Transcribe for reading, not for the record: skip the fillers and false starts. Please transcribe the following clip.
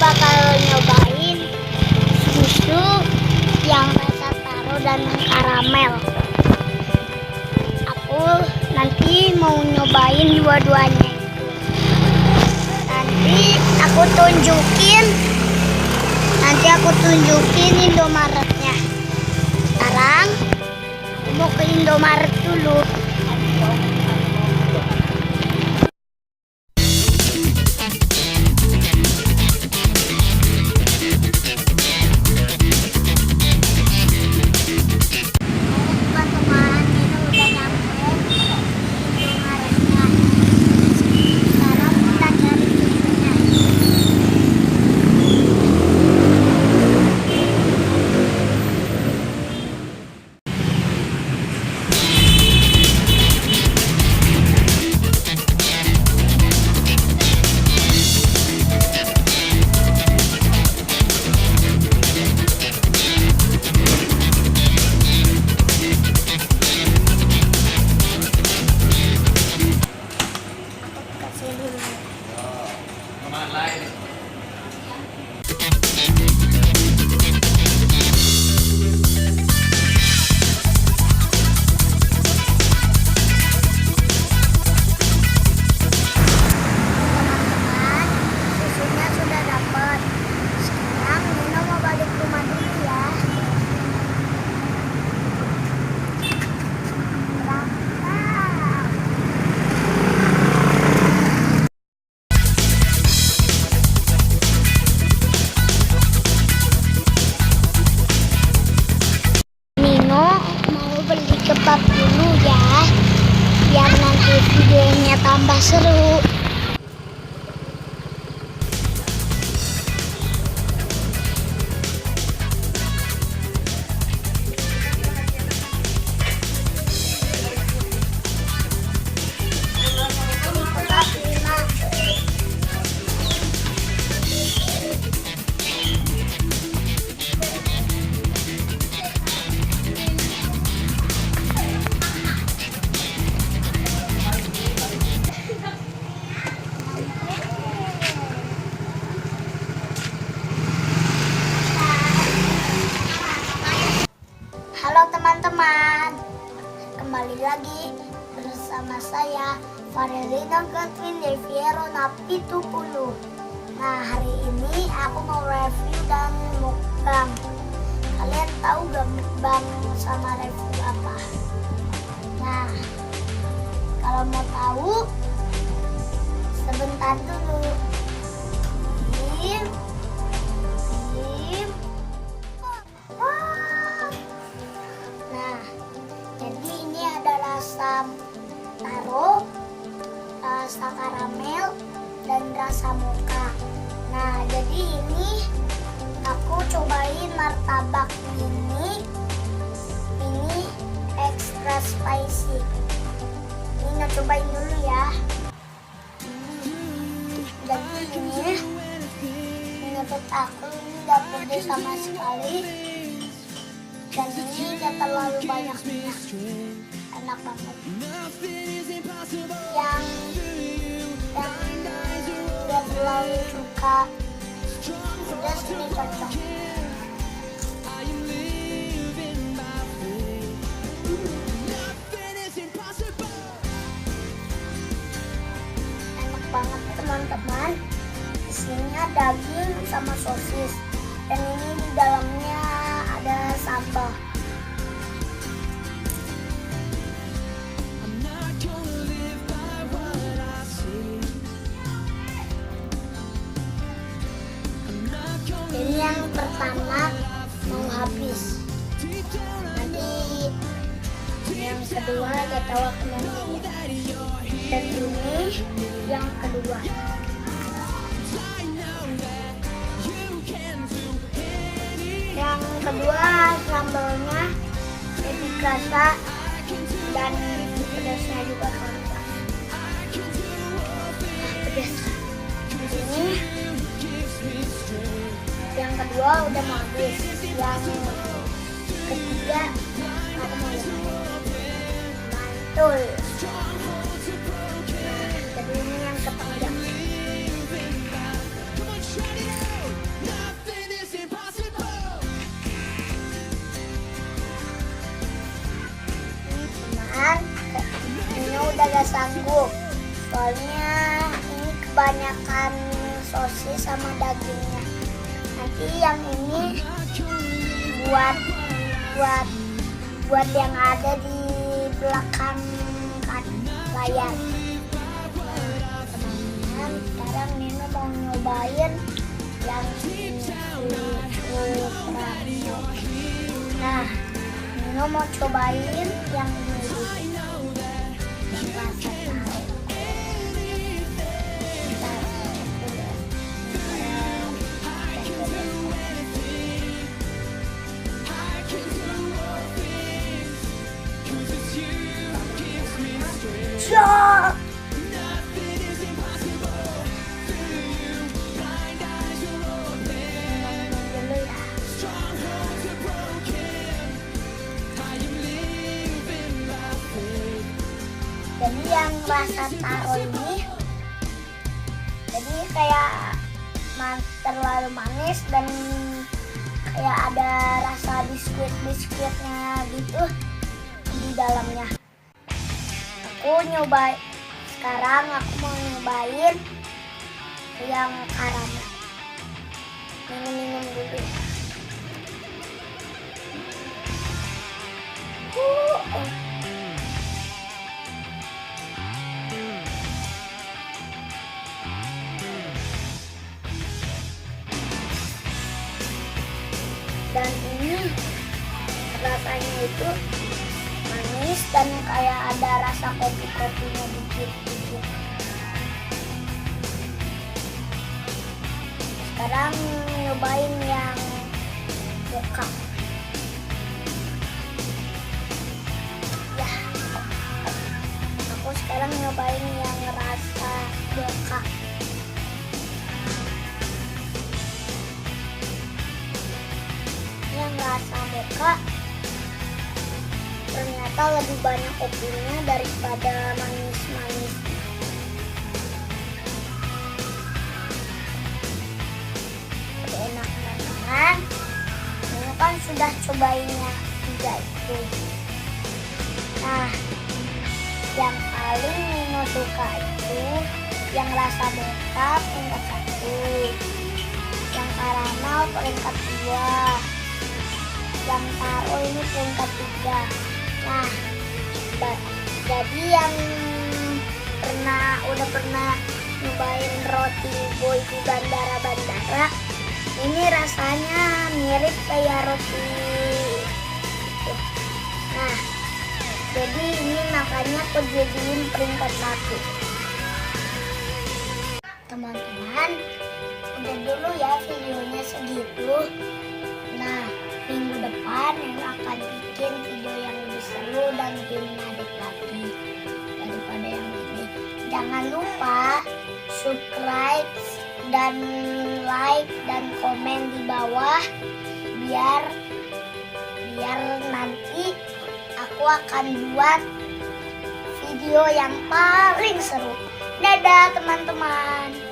bakal nyobain susu yang rasa taro dan karamel. Aku nanti mau nyobain dua-duanya. Nanti aku tunjukin Indomaretnya. Sekarang aku mau ke Indomaret dulu. Kebab dulu ya, biar nanti videonya tambah seru. Halo teman-teman, kembali lagi bersama saya Farelina Godwin Deviero Napi 70. Nah, hari ini aku mau review dan mukbang. Kalian tahu gak mukbang sama review apa? Nah, kalau mau tahu sebentar dulu. Taro, rasa karamel, dan rasa mocha. Nah, jadi ini aku cobain martabak ini extra spicy. Ini cobain dulu ya. Jadi ini menurut aku ini gak pedes sama sekali, dan ini gak terlalu banyak minyak. Enak banget. Yang gak terlalu suka pedas ini cocok. Enak banget teman-teman. Isinya daging sama sosis, dan ini di dalamnya ada sambal. Ini yang pertama mau habis, nanti yang kedua gak tahu aku nanti, dan ini yang kedua. Yang kedua sambalnya lebih kerasa dan pedasnya juga kerasa. Pedas. Di sini yang kedua udah mau habis, yang ketiga aku mau mantul. Jadi ini yang ketiga. sosis sama dagingnya. Nanti yang ini buat yang ada di belakang layar. Teman-teman, sekarang Nino mau nyobain yang nah, Nino mau cobain yang ini. Shock! Jadi yang rasa taro ini jadi kayak terlalu manis dan kayak ada rasa biskuitnya gitu di dalamnya. Sekarang aku mau nyobain yang karamel. Minum dulu. Dan ini rasanya itu manis dan kayak ada rasa kopi-kopinya dikit-dikit. Sekarang nyobain yang mocha. Ya, aku sekarang nyobain yang rasa mocha. Yang rasa mocha ternyata lebih banyak kopinya daripada manis-manis. Enak teman-teman. Ini kan sudah cobainnya 3 itu. Nah, yang paling Nino suka itu yang rasa mocha peringkat 1, yang karamel peringkat 2, yang taro ini peringkat 3. Nah, jadi yang udah pernah nyobain roti boy di bandara-bandara, ini rasanya mirip kayak roti itu. Nah, jadi ini makanya aku jadiin peringkat 1. Teman-teman, udah dulu ya videonya segitu. Nah, minggu depan yang akan bikin video yang lebih seru dan lebih menarik lagi daripada yang ini. Jangan lupa subscribe dan like dan komen di bawah biar nanti aku akan buat video yang paling seru. Dadah teman-teman.